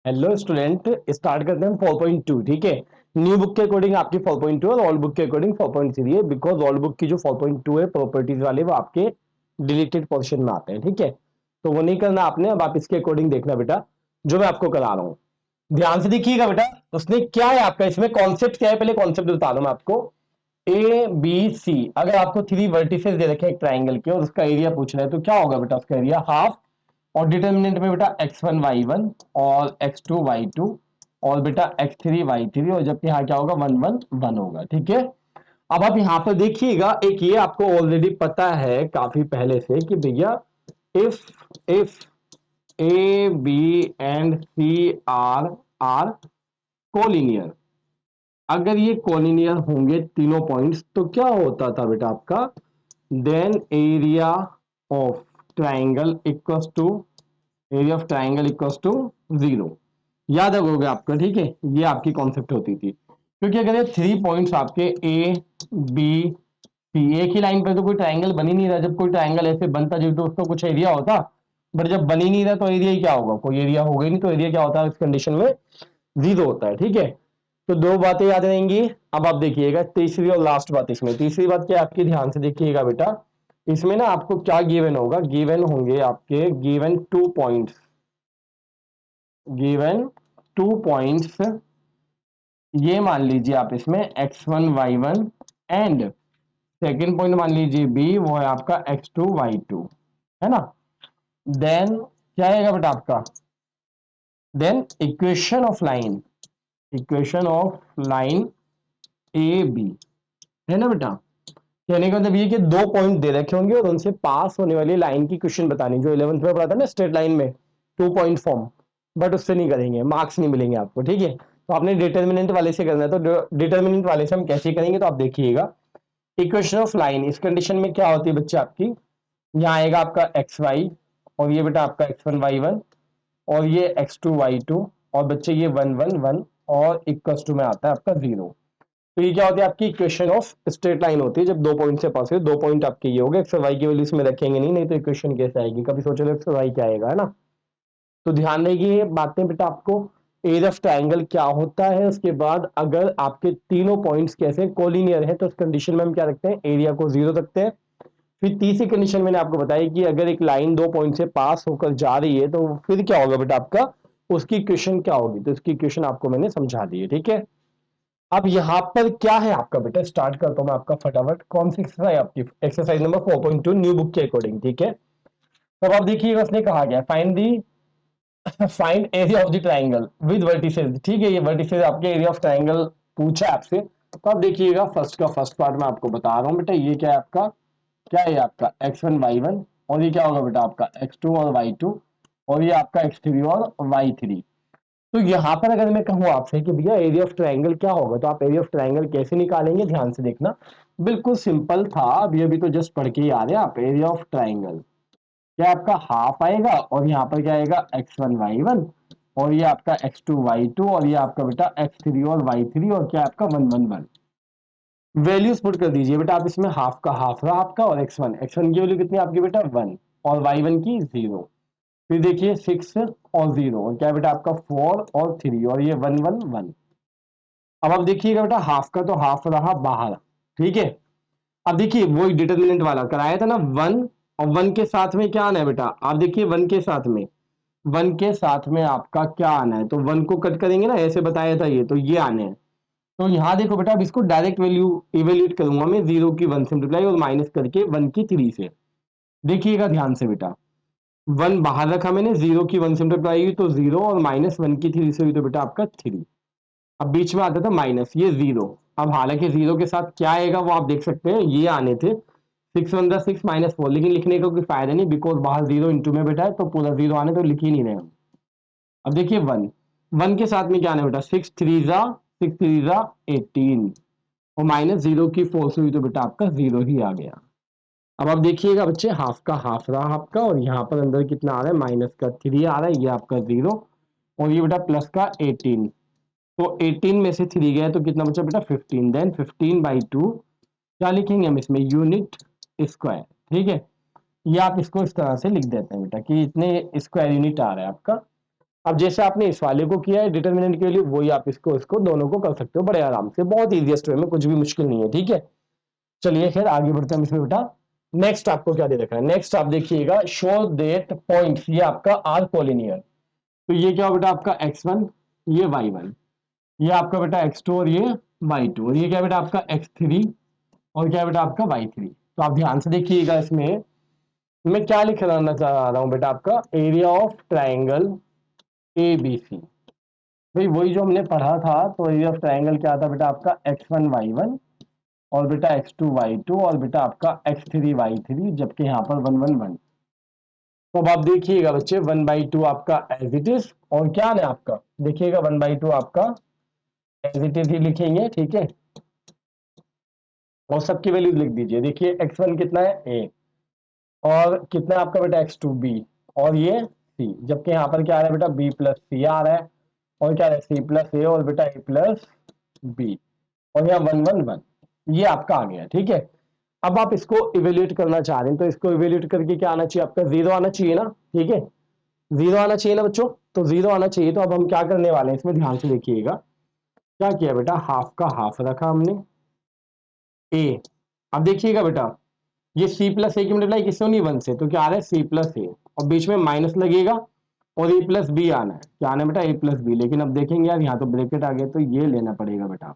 Hello student, start करते हैं 4.2। ठीक है, न्यू बुक के अकॉर्डिंग आपकी 4.2 और ओल्ड बुक के अकॉर्डिंग 4.3 है, बिकॉज ओल्ड बुक की जो 4.2 है प्रॉपर्टीज वाले वो आपके डिलीटेड पोर्शन में आते हैं। ठीक है, तो वो नहीं करना आपने, अब आप इसके अकॉर्डिंग देखना बेटा जो मैं आपको करा रहा हूँ। ध्यान से देखिएगा बेटा, उसने क्या है आपका इसमें कॉन्सेप्ट क्या है, पहले कॉन्सेप्ट बता दूं मैं आपको। ए बी सी, अगर आपको 3 वर्टिसेस दे रखे हैं एक ट्राइंगल के और उसका एरिया पूछ रहा है तो क्या होगा बेटा, उसका एरिया हाफ। और डिटर्मिनेंट में बेटा x1 y1 और x2 y2 और बेटा x3 y3, और जबकि यहाँ क्या होगा 1 1 1 होगा। ठीक है, अब आप यहाँ पर देखिएगा, एक ये आपको ऑलरेडी पता है काफी पहले से कि भैया if A B and C are collinear, अगर ये कोलिनियर होंगे तीनों पॉइंट्स तो क्या होता था बेटा आपका, then area of triangle equals to area of triangle equals to 0। याद रखोगे आपका। ठीक है, ये आपकी कॉन्सेप्ट होती थी, क्योंकि अगर ये 3 पॉइंट्स आपके ए बी सी एक ही लाइन पर तो कोई ट्राइंगल बन ही नहीं रहा। जब कोई ट्राइंगल ऐसे बनता जब तो उसका कुछ एरिया होता, बट जब बन ही नहीं रहा तो एरिया ही क्या होगा, कोई एरिया होगा ही नहीं, तो एरिया क्या होता है इस कंडीशन में, 0 होता है। ठीक है, तो दो बातें याद रहेंगी। अब आप देखिएगा तीसरी और लास्ट बात, इसमें तीसरी बात क्या आपकी, ध्यान से देखिएगा बेटा। इसमें ना आपको क्या गिवन होगा, गिवन होंगे आपके गिवन 2 पॉइंट्स, गिवन 2 पॉइंट्स। ये मान लीजिए आप इसमें x1 y1 and second point मान लीजिए b, वो है आपका x2 y2, है ना। देन क्या आएगा बेटा आपका, then equation of line, equation of line A B, है ना बेटा। कहने का मतलब ये कि 2 पॉइंट दे रखे होंगे और उनसे पास होने वाली लाइन की क्वेश्चन बतानी, जो 11th में पढ़ा था ना स्ट्रेट लाइन में 2 पॉइंट फॉर्म, बट उससे नहीं करेंगे, मार्क्स नहीं मिलेंगे आपको। ठीक है, तो आपने डिटर्मिनेंट वाले से करना है, तो डिटर्मिनेंट वाले से हम कैसे करेंगे, तो आप देखिएगा इक्वेशन ऑफ लाइन इस कंडीशन में क्या होती है बच्चे आपकी, यहाँ आएगा आपका एक्स वाई और ये बेटा आपका x1 y1 और ये x2 y2 और बच्चे ये 1 1 1 और इक्वल्स टू में आता है आपका 0। तो ये क्या होती है आपकी इक्वेशन ऑफ स्ट्रेट लाइन होती है, जब 2 पॉइंट से पास हो। 2 पॉइंट आपके ये हो गए, एक्स और वाई की वैल्यू इसमें रखेंगे नहीं, नहीं तो इक्वेशन कैसे आएगी, कभी सोचो एक्स और वाई क्या आएगा, है ना। तो ध्यान रखिए ये बातें बेटा आपको। एरिया ऑफ ट्राइंगल क्या होता है, उसके बाद अगर आपके तीनों पॉइंट्स कैसे कोलिनियर है तो उस कंडीशन में हम क्या रखते हैं, एरिया को 0 रखते हैं। फिर तीसरी कंडीशन मैंने आपको बताई कि अगर एक लाइन 2 पॉइंट से पास होकर जा रही है तो फिर क्या होगा बेटा आपका, उसकी इक्वेशन क्या होगी, तो इसकी इक्वेशन आपको मैंने समझा दी है। ठीक है, अब यहां पर क्या है आपका बेटा, स्टार्ट करता हूं मैं आपका फटाफट। कौन सी एक्सरसाइज आपकी, एक्सरसाइज नंबर 4.2 न्यू बुक के अकॉर्डिंग। ठीक है, तो अब देखिएगा उसने कहा गया find the find area of the triangle with vertices. ठीक है, ये वर्टिसेस आपके एरिया ऑफ ट्राइंगल पूछा है आपसे। तो अब देखिएगा फर्स्ट का फर्स्ट पार्ट मैं आपको बता रहा हूं बेटा, ये क्या है आपका, क्या है आपका x1 y1 और ये क्या होगा बेटा आपका x2 और y2 और ये आपका x3 और y3। तो यहां पर अगर मैं कहूं आपसे कि भैया एरिया ऑफ ट्रायंगल क्या होगा, तो आप एरिया ऑफ ट्रायंगल कैसे निकालेंगे, ध्यान से देखना। बिल्कुल सिंपल था, अभी तो जस्ट पढ़ के ही आ रहे हैं आप। एरिया ऑफ ट्रायंगल क्या आपका हाफ आएगा और यहाँ पर क्या आएगा x1 y1 और ये आपका x2 y2 और ये आपका बेटा x3 और y3 और क्या आपका 1 1 1। वैल्यूज पुट कर दीजिए बेटा आप इसमें, हाफ का हाफ रहा आपका और x1 की वैल्यू कितनी आपकी बेटा 1 और y1 की 0। फिर देखिए 6 और 0 और क्या बेटा आपका 4 और 3 और ये 1 1 1। अब आप देखिएगा बेटा हाफ का तो हाफ रहा बाहर। ठीक है, अब देखिए वो डिटर्मिनेंट वाला कराया था ना 1, और 1 के साथ में क्या आना है बेटा, आप देखिए 1 के साथ में, 1 के साथ में आपका क्या आना है, तो 1 को कट करेंगे ना, ऐसे बताया था ये, तो ये आने हैं। तो यहाँ देखो बेटा अब इसको डायरेक्ट वैल्यू इवेल्यूट करूंगा मैं, 0 की 1 से मल्टीप्लाई और माइनस करके 1 की 3 से। देखिएगा ध्यान से बेटा, 1 बाहर रखा मैंने, 0 की 1 से मल्टीप्लाई हुई तो 0 और -1 की 3 से हुई तो बेटा आपका 3। अब बीच में आता था माइनस, ये 0। अब हालांकि 0 के साथ क्या आएगा वो आप देख सकते हैं, ये आने थे 6 1 6 -4, लेकिन लिखने का कोई फायदा नहीं, बिकॉज बाहर 0 इंटू में बेटा है तो पूरा 0 आने तो लिख ही नहीं रहे हम। अब देखिए 1 के साथ में क्या आना है बेटा, 6 3 जा 18 और -0 की 4 से हुई तो बेटा आपका 0 ही आ गया। अब आप देखिएगा बच्चे, हाफ का हाफ रहा आपका और यहाँ पर अंदर कितना आ रहा है, माइनस का 3 आ रहा है, ये आपका 0 और ये बेटा प्लस का 18। तो 18 में से 3 गया तो कितना बचा बेटा 15, देन 15/2 क्या लिखेंगे हम इसमें, यूनिट स्क्वायर। ठीक है, ये आप इसको इस तरह से लिख देते हैं बेटा कि इतने स्क्वायर यूनिट आ रहा है आपका। अब जैसे आपने इस वाले को किया है डिटर्मिनेंट के लिए, वही आप इसको इसको दोनों को कर सकते हो बड़े आराम से, बहुत इजीएस्ट वे में, कुछ भी मुश्किल नहीं है, ठीक है। चलिए खैर आगे बढ़ते हैं इसमें बेटा। नेक्स्ट आपको क्या दे रखा है, नेक्स्ट आप देखिएगा, शो दैट पॉइंट्स, ये आपका आर कोलिनियर। तो ये क्या हो बेटा आपका x1, ये y1, ये आपका बेटा x2 और ये y2, और ये क्या बेटा आपका x3 और क्या बेटा आपका y3। तो आप ध्यान से देखिएगा, इसमें मैं क्या लिखना चाह रहा हूं बेटा, आपका area of triangle A B C. भाई वही जो हमने पढ़ा था, तो एरिया ऑफ ट्राइंगल क्या था बेटा आपका x1 y1 और बेटा x2 y2 और बेटा आपका x3 y3, जबकि यहाँ पर 1 1 1। तो अब आप देखिएगा बच्चे 1/2 आपका एज इट इज, और क्या है आपका, देखिएगा 1/2 आपका एज इट इज ही लिखेंगे, ठीक है। और सबकी वैल्यूज लिख दीजिए, देखिए x1 कितना है a, और कितना है आपका बेटा x2 b, और ये c, जबकि यहाँ पर क्या आ रहा है बेटा b प्लस सी आ रहा है, और क्या है c प्लस ए और बेटा a प्लस b, और यहाँ 1 1 1, ये आपका आ गया, ठीक है। अब आप इसको इवेल्युएट करना चाह रहे हैं, तो इसको इवेल्युएट करके क्या आना चाहिए आपका, जीरो आना चाहिए ना, ठीक है, जीरो आना चाहिए ना बच्चों, तो जीरो आना चाहिए। तो अब हम क्या करने वाले हैं, इसमें ध्यान से देखिएगा, क्या किया बेटा, हाफ का हाफ रखा हमने ए। अब देखिएगा बेटा, ये सी प्लस ए की मल्टीप्लाई किससे होनी, 1 से, तो क्या आ रहा है सी प्लस ए, और बीच में माइनस लगेगा और ए प्लस बी आना है, क्या आना है बेटा ए प्लस बी। लेकिन अब देखेंगे यार यहाँ तो ब्रैकेट आ गया, तो ये लेना पड़ेगा बेटा,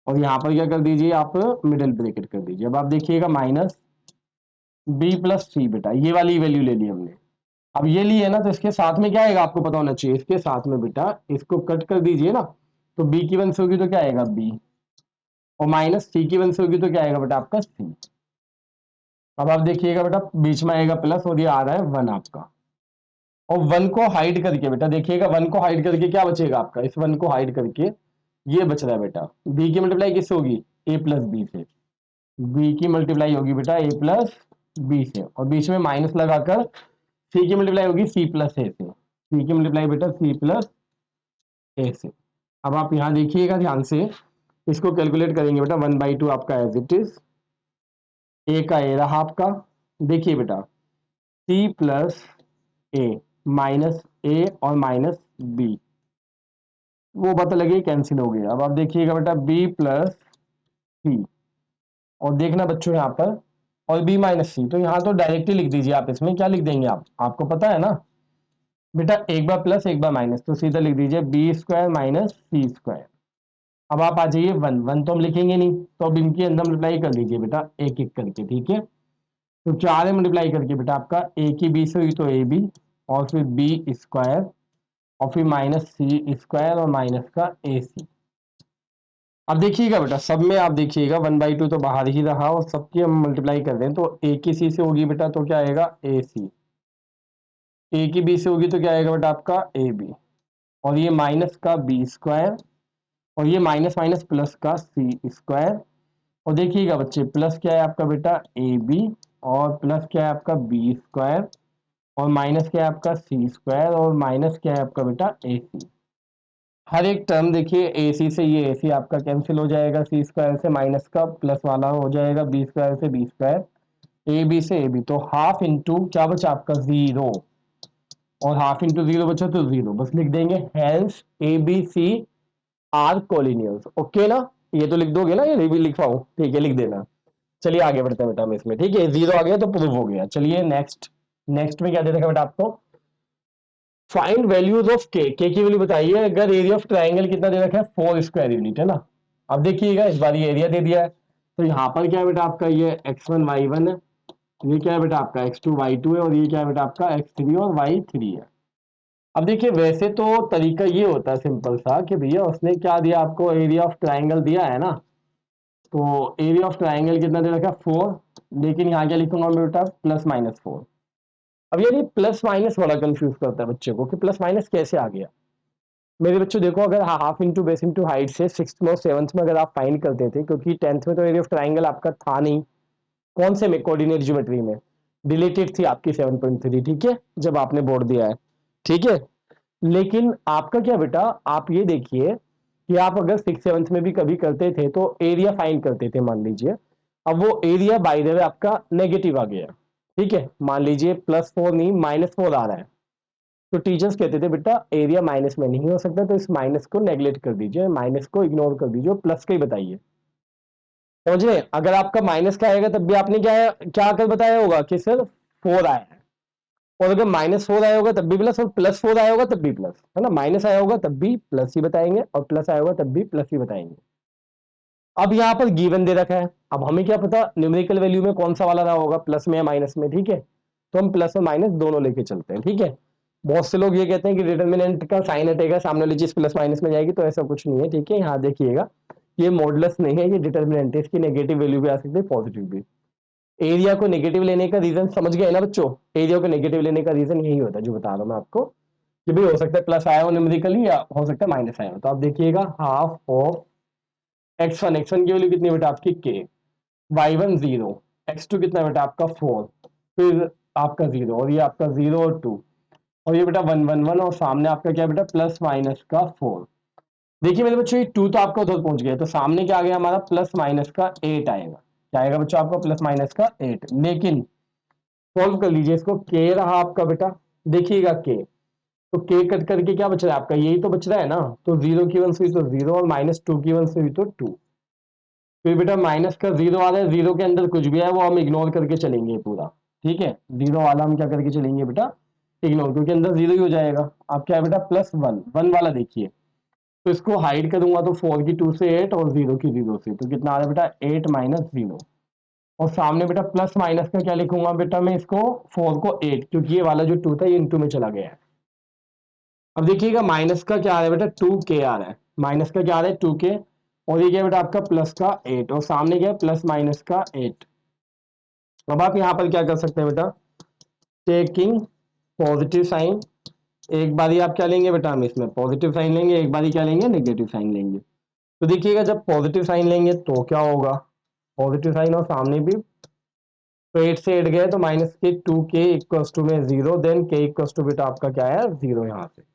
और यहाँ पर क्या कर दीजिए आप, मिडिल ब्रैकेट कर दीजिए। अब आप देखिएगा माइनस बी प्लस सी, बेटा ये वाली वैल्यू ले ली हमने। अब ये ली है ना, तो इसके साथ में क्या आएगा आपको पता होना चाहिए, इसके साथ में बेटा इसको कट कर दीजिए ना, तो बी की 1 से होगी तो क्या आएगा बी, और माइनस सी की 1 से होगी तो क्या आएगा बेटा आपका सी। अब आप देखिएगा बेटा बीच में आएगा प्लस, और ये आ रहा है 1 आपका, और 1 को हाइड करके बेटा देखिएगा, 1 को हाइड करके क्या बचेगा आपका, इस 1 को हाइड करके ये बच रहा है बेटा, बी की मल्टीप्लाई किससे होगी, ए प्लस बी से, बी की मल्टीप्लाई होगी बेटा ए प्लस बी से, और बीच में माइनस लगाकर सी की मल्टीप्लाई होगी सी प्लस ए से, सी की मल्टीप्लाई बेटा सी प्लस ए से। अब आप यहाँ देखिएगा ध्यान से, इसको कैलकुलेट करेंगे बेटा, 1/2 आपका एज इट इज, ए का ए रहा आपका, देखिए बेटा सी प्लस ए माइनस ए और माइनस बी, वो पता लगे कैंसिल हो गया। अब आप देखिएगा बेटा बी प्लस सी, और देखना बच्चों यहाँ पर, और बी माइनस सी, तो यहाँ तो डायरेक्टली लिख दीजिए आप, इसमें क्या लिख देंगे आप, आपको पता है ना बेटा, एक बार प्लस एक बार माइनस, तो सीधा लिख दीजिए बी स्क्वायर माइनस सी स्क्वायर। अब आप आ जाइए 1 1 तो हम लिखेंगे नहीं, तो अब इनके अंदर मल्टीप्लाई कर लीजिए बेटा एक एक करके, ठीक है। तो 4 है मल्टीप्लाई करके बेटा आपका ए की बी से हुई तो ए बी, और फिर बी स्क्वायर, और फिर माइनस सी स्क्वायर और माइनस का ए सी। अब देखिएगा बेटा सब में आप देखिएगा 1/2 तो बाहर ही रहा, और सबकी हम मल्टीप्लाई कर दें, तो ए की सी से होगी बेटा तो क्या आएगा ए सी, ए की बी से होगी तो क्या आएगा बेटा आपका ए बी, और ये माइनस का बी स्क्वायर, और ये माइनस माइनस प्लस का सी स्क्वायर, और देखिएगा बच्चे प्लस क्या है आपका बेटा ए बी, और प्लस क्या है आपका बी स्क्वायर, और माइनस क्या है आपका सी स्क्वायर, और माइनस क्या है आपका बेटा ए सी। हर एक टर्म देखिए ए सी से ये ए सी आपका कैंसिल हो जाएगा, सी स्क्वायर से माइनस का प्लस वाला हो जाएगा, बी स्क्वायर से बी स्क्वायर, ए बी से ए बी, तो हाफ इंटू क्या बचा आपका जीरो, और हाफ इंटू जीरो बचा तो जीरो, बस लिख देंगे hence A B C are collinears, okay ना। ये तो लिख दोगे ना, ये भी लिख पाऊँ, ठीक है लिख देना। चलिए आगे बढ़ते हैं बेटा हम इसमें, ठीक है जीरो आ गया तो प्रूव हो गया। चलिए नेक्स्ट, नेक्स्ट में क्या दे रखा बेटा आपको, फाइंड वैल्यूज ऑफ के की वैल्यू बताइए अगर एरिया ऑफ ट्राइंगल कितना दे रखा है 4 स्क्वायर यूनिट, है ना। अब देखिएगा इस बार ये एरिया दे दिया है, तो यहाँ पर क्या है बेटा आपका ये x1 y1 है, ये क्या है बेटा आपका x2 y2 है, और ये क्या है बेटा आपका x3 और y3 है। अब देखिए वैसे तो तरीका ये होता है सिंपल सा, कि भैया उसने क्या दिया आपको, एरिया ऑफ ट्राइंगल दिया है ना, तो एरिया ऑफ ट्राइंगल कितना दे रखा है 4, लेकिन यहाँ क्या लिखूंगा मैं बेटा +-4। अब यार ये प्लस माइनस बड़ा कंफ्यूज करता है बच्चे को, कि प्लस माइनस कैसे आ गया। मेरे बच्चों देखो, अगर half into base into height से 6th में और 7th में अगर आप फाइंड करते थे, क्योंकि 10th में तो एरिया ऑफ ट्राइंगल आपका था नहीं, कौन से में, कोऑर्डिनेट ज्योमेट्री में डिलेटेड थी आपकी 7.3, ठीक है, जब आपने बोर्ड दिया है, ठीक है। लेकिन आपका क्या बेटा, आप ये देखिए कि आप अगर 6th 7th में भी कभी करते थे तो एरिया फाइंड करते थे, मान लीजिए अब वो एरिया बाय द वे आपका नेगेटिव आ गया, ठीक है, मान लीजिए +4 नहीं -4 आ रहा है, तो टीचर्स कहते थे बेटा एरिया माइनस में नहीं हो सकता, तो इस माइनस को नेग्लेक्ट कर दीजिए, माइनस को इग्नोर कर दीजिए, प्लस का ही बताइए। समझे? अगर आपका माइनस का आएगा तब भी आपने क्या कर बताया होगा कि सर 4 आया है, और अगर -4 आया होगा तब भी प्लस, और +4 आया होगा तब भी प्लस, है ना। माइनस आया होगा तब भी प्लस ही बताएंगे, और प्लस आया होगा तब भी प्लस ही बताएंगे। अब यहाँ पर गिवन दे रखा है, अब हमें क्या पता न्यूमेरिकल वैल्यू में कौन सा वाला रहा होगा, प्लस में या माइनस में, ठीक है। तो हम प्लस और माइनस दोनों लेके चलते हैं, ठीक है। बहुत से लोग ये कहते हैं कि डिटर्मिनेंट का साइन हटेगा, सामने वाली चीज प्लस माइनस में जाएगी, तो ऐसा कुछ नहीं है, ठीक है। यहाँ देखिएगा ये मॉडुलस नहीं है, ये डिटर्मिनेंट है, इसकी नेगेटिव वैल्यू भी आ सकती है, पॉजिटिव भी। एरिया को नेगेटिव लेने का रीजन समझ गए ना बच्चों, एरिया को नेगेटिव लेने का रीजन यही होता है जो बता रहा हूं मैं आपको, कि भाई हो सकता है प्लस आया हो न्यूमेरिकली, या हो सकता है माइनस आया हो। तो आप देखिएगा हाफ ऑफ x1 की वैल्यू कितनी बेटा आपकी k, y1 0, x2 कितना बेटा आपका 4, फिर आपका 0, और ये आपका 0 और 2, और ये बेटा 1 1 1, और सामने आपका क्या बेटा प्लस माइनस का 4। देखिए मेरे बच्चों ये 2 तो आपका उधर पहुंच गया, तो सामने क्या आ गया हमारा प्लस माइनस का 8 आएगा। क्या आएगा बच्चों आपका प्लस माइनस का 8, लेकिन सॉल्व कर लीजिए इसको, के रहा आपका बेटा, देखिएगा के, तो के कट करके क्या बच रहा है आपका, यही तो बच रहा है ना। तो 0 की वन से हुई तो 0, और -2 की वन से हुई तो 2। फिर बेटा माइनस का 0 आ रहा है, 0 के अंदर कुछ भी है वो हम इग्नोर करके चलेंगे पूरा, ठीक है। 0 वाला हम क्या करके चलेंगे बेटा, इग्नोर, क्योंकि अंदर 0 ही हो जाएगा। अब क्या है बेटा +1, 1 वाला देखिए, तो इसको हाइड करूंगा तो 4 की 2 से 8, और 0 की 0 से, तो कितना आ रहा है बेटा 8 - 0, और सामने बेटा प्लस माइनस का क्या लिखूंगा बेटा मैं इसको, 4 को 8, क्योंकि ये वाला जो 2 था ये इनटू में चला गया है। अब देखिएगा माइनस का क्या आ रहा है बेटा 2k आ रहा है, माइनस का क्या आ रहा है 2k, और ये क्या बेटा आपका प्लस का 8, और सामने क्या है प्लस माइनस का 8। अब आप यहाँ पर क्या कर सकते हैं बेटा, टेकिंग पॉजिटिव साइन, एक बारी आप क्या लेंगे बेटा, हम इसमें पॉजिटिव साइन लेंगे, एक बारी क्या लेंगे नेगेटिव साइन लेंगे। तो देखिएगा जब पॉजिटिव साइन लेंगे तो क्या होगा, पॉजिटिव साइन और सामने भी, तो 8 से 8 गए तो माइनस के 2k इक्वल्स टू में 0, देन k इक्वल्स टू बेटा आपका क्या है 0 यहाँ से।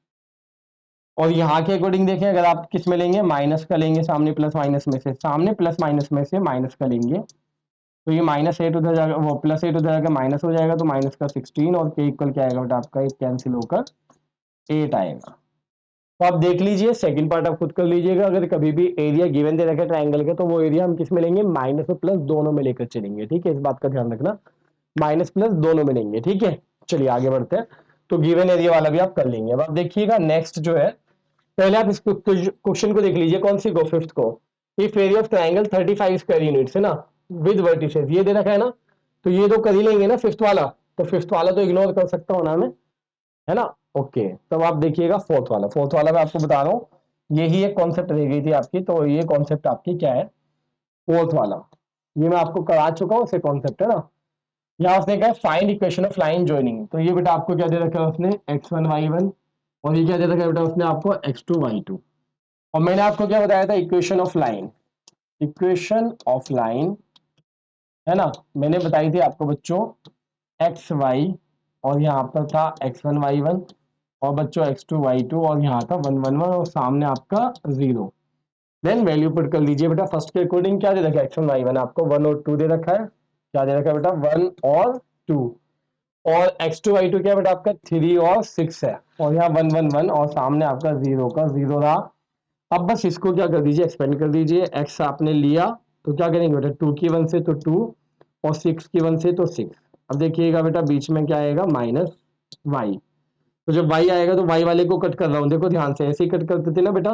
और यहाँ के अकॉर्डिंग देखें, अगर आप किस में लेंगे, माइनस का लेंगे, सामने प्लस माइनस में से, सामने प्लस माइनस में से माइनस का लेंगे, तो ये -8 उधर जाएगा, वो +8 उधर जाएगा, माइनस हो जाएगा, तो माइनस का 16, और k इक्वल क्या आएगा बेटा आपका, एक कैंसिल होकर 8 आएगा। तो आप देख लीजिए, सेकंड पार्ट आप खुद कर लीजिएगा। अगर कभी भी एरिया गिवन दे रखे ट्रायंगल के, तो वो एरिया हम किस में लेंगे, माइनस और प्लस दोनों में लेकर चलेंगे, ठीक है। इस बात का ध्यान रखना, माइनस प्लस दोनों में लेंगे, ठीक है। चलिए आगे बढ़ते हैं, तो गिवन एरिया वाला भी आप कर लेंगे। अब आप देखिएगा नेक्स्ट जो है, पहले आप इस क्वेश्चन को देख लीजिए, कौन सी को, फिफ्थ को। If area of triangle 35 square units है ना, विद वर्टिसेस, ये दे रखा है ना, तो ये तो कर ही लेंगे ना फिफ्थ वाला, तो फिफ्थ वाला तो इग्नोर कर सकता हूं ना मैं, है ना। ओके, तब आप देखिएगा फोर्थ वाला, फोर्थ वाला मैं आपको बता रहा हूँ, यही एक कॉन्सेप्ट रह गई थी आपकी, तो ये कॉन्सेप्ट आपकी क्या है, फोर्थ वाला, ये मैं आपको करा चुका हूँ, उसे कॉन्सेप्ट है ना। यहाँ उसने कहा find equation of line joining, तो ये बेटा आपको क्या दे रखा है उसने, x1 y1, और ये क्या दे रखा है बेटा उसने आपको x2 y2, और मैंने आपको क्या बताया था, equation of line, equation of line, है ना। मैंने बताई थी आपको बच्चों एक्स वाई, और यहाँ पर था x1 y1, और बच्चों x2 y2, और यहाँ था 1 1 1, और सामने आपका 0। देन वैल्यू पुट कर लीजिए बेटा, फर्स्ट के अकॉर्डिंग क्या दे रखा है, x1 y1 आपको 1 और 2 दे रखा है, क्या दे रखा है बेटा 1 और 2, और x2 y2 क्या बेटा आपका 3 और 6 है, और यहाँ 1 1 1, और सामने आपका 0 का 0 रहा। अब बस इसको क्या कर दीजिए, एक्सपेंड कर दीजिए, x आपने लिया तो क्या करेंगे बेटा 2 की वन से तो 2, और 6 की वन से तो 6। अब देखिएगा बेटा बीच में क्या आएगा -y, तो जब y आएगा तो y वाले को कट कर रहा हूँ, देखो ध्यान से, ऐसे ही कट करते थे ना बेटा,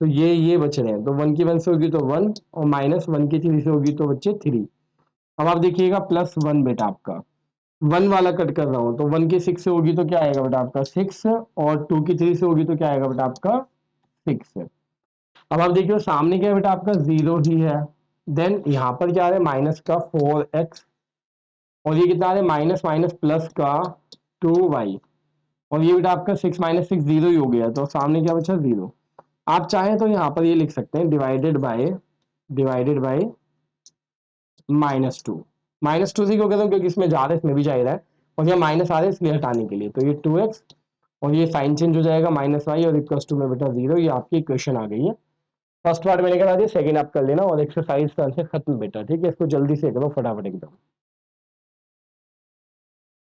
तो ये बच रहे हैं, तो 1 की वन से होगी तो 1, और -1 की 3 से होगी तो बच्चे 3। अब आप देखिएगा +1 बेटा आपका 1 वाला कट कर रहा हूँ, तो 1 की 6 से होगी तो क्या आएगा बेटा आपका 6, और 2 की 3 से होगी तो क्या आएगा बेटा आपका 6। अब आप देखिए सामने क्या है बेटा आपका 0 ही है, देन यहाँ पर क्या आ रहा है माइनस का 4x, और ये कितना आ रहा है माइनस माइनस प्लस का 2y, और ये बेटा आपका 6 - 6 0 ही हो गया, तो सामने क्या बचा 0। आप चाहें तो यहाँ पर ये लिख सकते हैं डिवाइडेड बाय -2, -2 से क्यों कहता हूँ, क्योंकि इसमें जा रहा है, इसमें भी जा रहा है, और यहाँ माइनस आ रहा है इसलिए हटाने के लिए, तो ये 2x, और ये साइन चेंज हो जाएगा -y, और इक्वल्स टू में बेटा 0, ये आपकी इक्वेशन आ गई है। फर्स्ट पार्ट मैंने करा दिया, सेकंड आप कर लेना, और एक्सरसाइज का आंसर खत्म बेटा, ठीक है। इसको जल्दी से करो फटाफट एकदम।